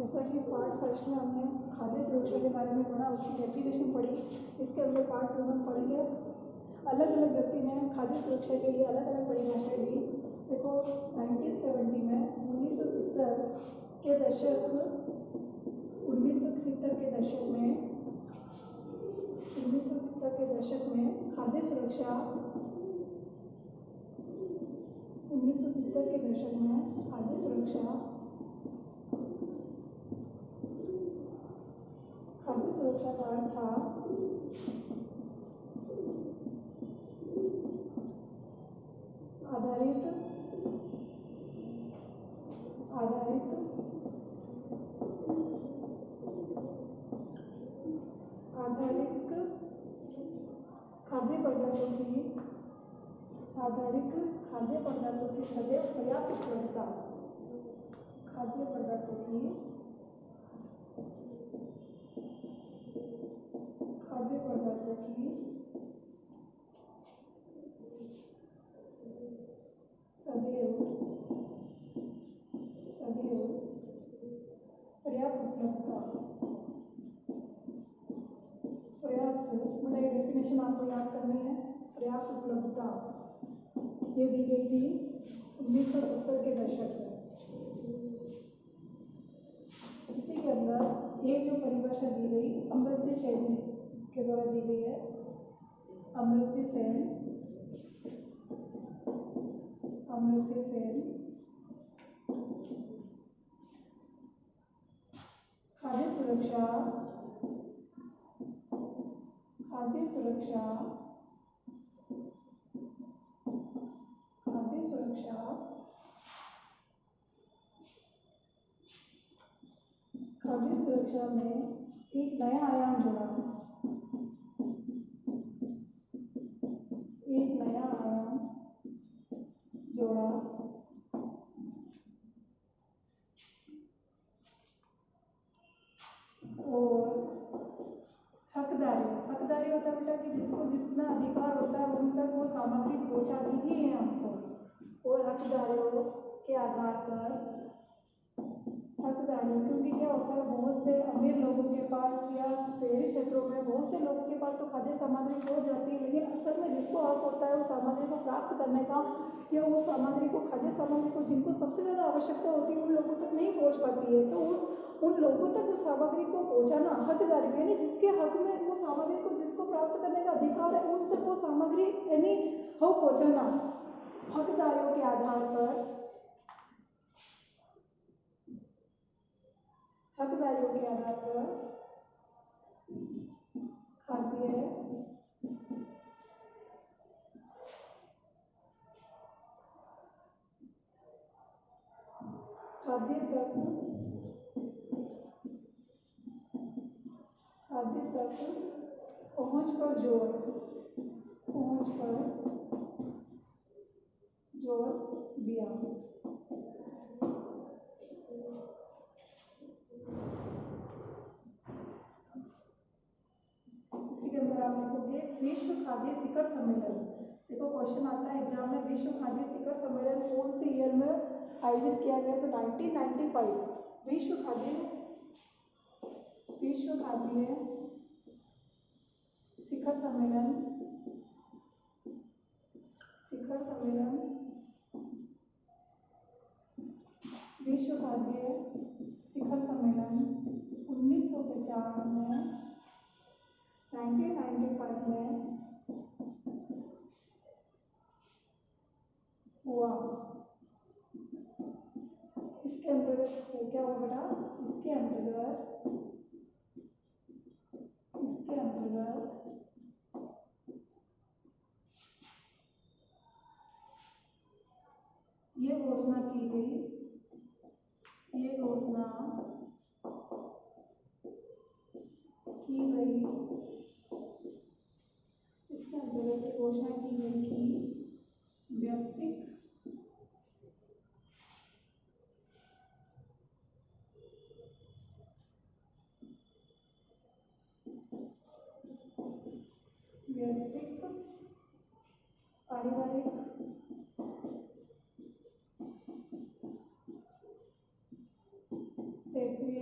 जैसा कि part first में हमने खाद्य सुरक्षा के बारे में पढ़ा, उसकी डेफिनेशन पढ़ी। इसके अंदर पार्ट 2 में पढ़ेंगे अलग अलग व्यक्ति ने खाद्य सुरक्षा के लिए अलग अलग परिभाषाएं दी। देखो 1970 में 1970 के दशक में खाद्य सुरक्षा 1970 के दशक में खाद्य सुरक्षा का अर्थ था आधारित खाद्य पदार्थों की सदैव पर्याप्त उपलब्धता, खाद्य पदार्थों की सदैव पर्याप्त उपलब्धता। पर्याप्त मतलब ये डेफिनेशन आपको याद करनी है। पर्याप्त उपलब्धता ये दी गई थी 1970 के दशक में। इसी के अंदर एक जो परिभाषा दी गई अमर्त्य सेन के द्वारा दी गई है। अमर्त्य सेन खाद्य सुरक्षा में एक नया आयाम जोड़ा, और हकदारी होता है बेटा कि जिसको जितना अधिकार होता है उन तक वो सामग्री पहुंचाती ही है हमको। और हकदारियों के आधार पर क्योंकि क्या होता है बहुत से अमीर लोगों के पास या शहरी क्षेत्रों में बहुत से लोगों के पास तो खाद्य सामग्री पहुंच जाती है, लेकिन असल में जिसको हक होता है उस सामग्री को प्राप्त करने का या उस सामग्री को खाद्य सामग्री को जिनको सबसे ज़्यादा आवश्यकता होती है उन लोगों तक नहीं पहुंच पाती है। तो उन लोगों तक उस सामग्री को पहुंचाना हकदारी, यानी जिसके हक में वो सामग्री को जिसको प्राप्त करने का अधिकार है उन तक वो सामग्री यानी हो पहुंचाना हकदारियों के आधार पर खाद्य तक पहुंच पर जोर दिया। इसी के अंदर आप लिखोगे विश्व खाद्य शिखर सम्मेलन। देखो क्वेश्चन आता है एग्जाम में, विश्व खाद्य शिखर सम्मेलन कौन से ईयर में आयोजित किया गया? तो 1995 विश्व खाद्य शिखर सम्मेलन विश्व खाद्य शिखर सम्मेलन 1995 में 1995 में हुआ। इसके अंतर्गत क्या हुआ बेटा? इसके अंतर्गत ये घोषणा की गई इसके अंतर्गत ये घोषणा की गई कि व्यक्तिक पारिवारिक क्षेत्रीय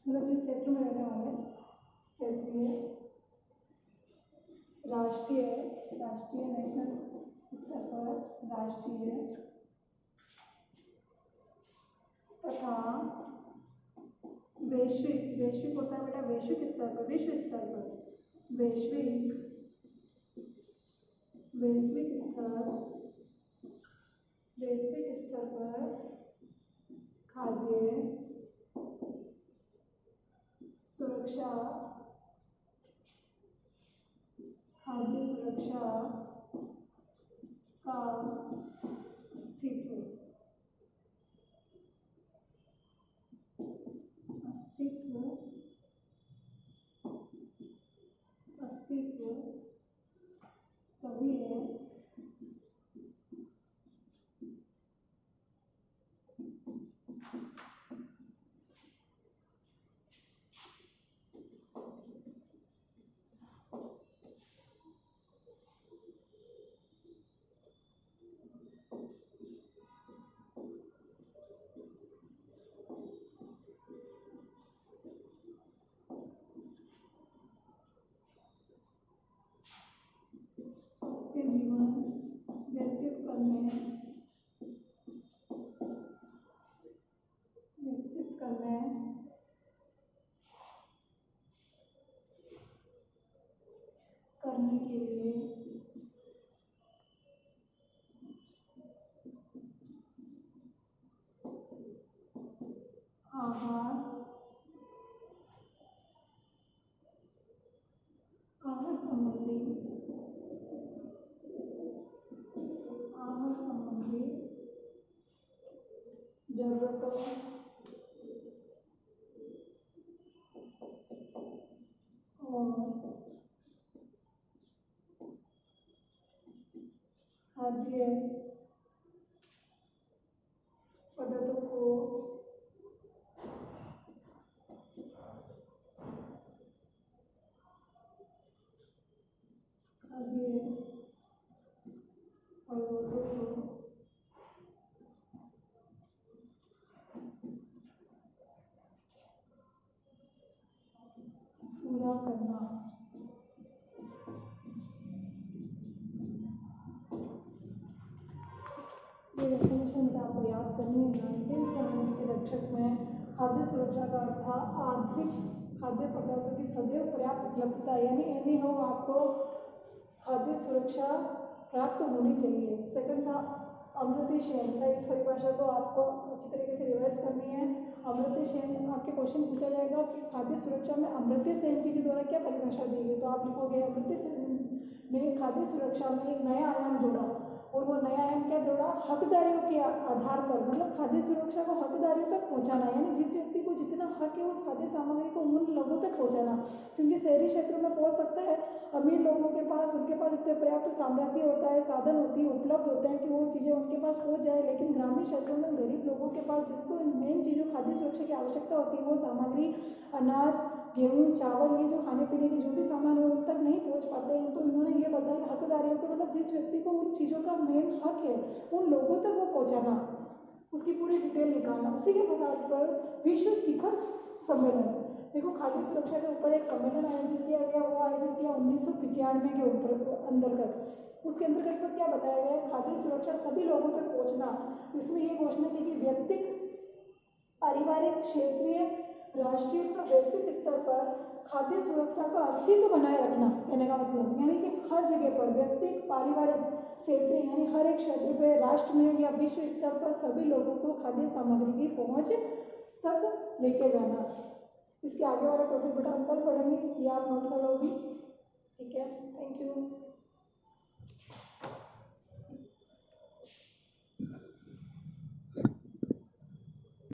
मतलब जिस क्षेत्र में रहने वाले, क्षेत्रीय, राष्ट्रीय नेशनल स्तर पर, राष्ट्रीय तथा वैश्विक होता है बेटा वैश्विक स्तर पर, विश्व स्तर पर, वैश्विक स्तर पर खाद्य सुरक्षा का अस्तित्व तभी है जीवन व्यतीत करने के लिए आहार संबंधी जरूरतों और खाद्य पदार्थों को पूरा करना। ये डेफिनेशन का आपको याद करनी है। 1970 के दशक में खाद्य सुरक्षा का अर्थ था आंतरिक खाद्य पदार्थों की सदैव पर्याप्त उपलब्धता, यानी एनी हो आपको खाद्य सुरक्षा प्राप्त होनी चाहिए। सेकंड था अमृत सेन, इस परिभाषा को आपको अच्छी तरीके से रिवाइज करनी है। अमृत सेन आपके क्वेश्चन पूछा जाएगा कि खाद्य सुरक्षा में अमृत सेन जी के द्वारा क्या परिभाषा दी गई, तो आप लिखोगे अमृत सेन ने खाद्य सुरक्षा में एक नया आयाम जोड़ा, और वो नया आयाम क्या जोड़ा, हकदारियों के आधार पर, मतलब खाद्य सुरक्षा को हकदारियों तक पहुंचाना, यानी जिस व्यक्ति को जितना हक है उस खाद्य सामग्री को उन लोगों तक पहुंचाना, क्योंकि शहरी क्षेत्रों में पहुंच सकता है, अमीर लोगों के पास उनके पास इतने पर्याप्त सामर्थ्य होता है, साधन होती है, उपलब्ध होते हैं कि वो चीज़ें उनके पास पहुंच जाए, लेकिन ग्रामीण क्षेत्रों में गरीब लोगों के पास जिसको मेन चीज़ों खाद्य सुरक्षा की आवश्यकता होती है वो सामग्री अनाज गेहूँ चावल ये जो खाने पीने के जो भी सामान है उन तक नहीं पहुंच पाते हैं। तो इन्होंने ये बताया हकदारियों को, मतलब जिस व्यक्ति को उन चीज़ों का मेन हक है उन लोगों तक वो पहुंचाना, उसकी पूरी डिटेल निकालना। उसी के आधार पर विश्व शिखर सम्मेलन, देखो खाद्य सुरक्षा के ऊपर एक सम्मेलन आयोजित किया गया, वो आयोजित किया 1995 के ऊपर अंतर्गत। उसके अंतर्गत पर क्या बताया गया, खाद्य सुरक्षा सभी लोगों तक पहुंचना। इसमें ये घोषणा की कि व्यक्तिगत पारिवारिक क्षेत्रीय राष्ट्रीय और वैश्विक स्तर पर खाद्य सुरक्षा का अस्तित्व बनाए रखना, कहने का मतलब यानी कि हर जगह पर व्यक्तिगत पारिवारिक क्षेत्रीय यानी हर एक क्षेत्र पर राष्ट्र में या विश्व स्तर पर सभी लोगों को खाद्य सामग्री की पहुंच तक लेके जाना। इसके आगे वाला टॉपिक बेटा हम कल पढ़ेंगे, ये आप नोट कर लो भी, ठीक है। Thank you.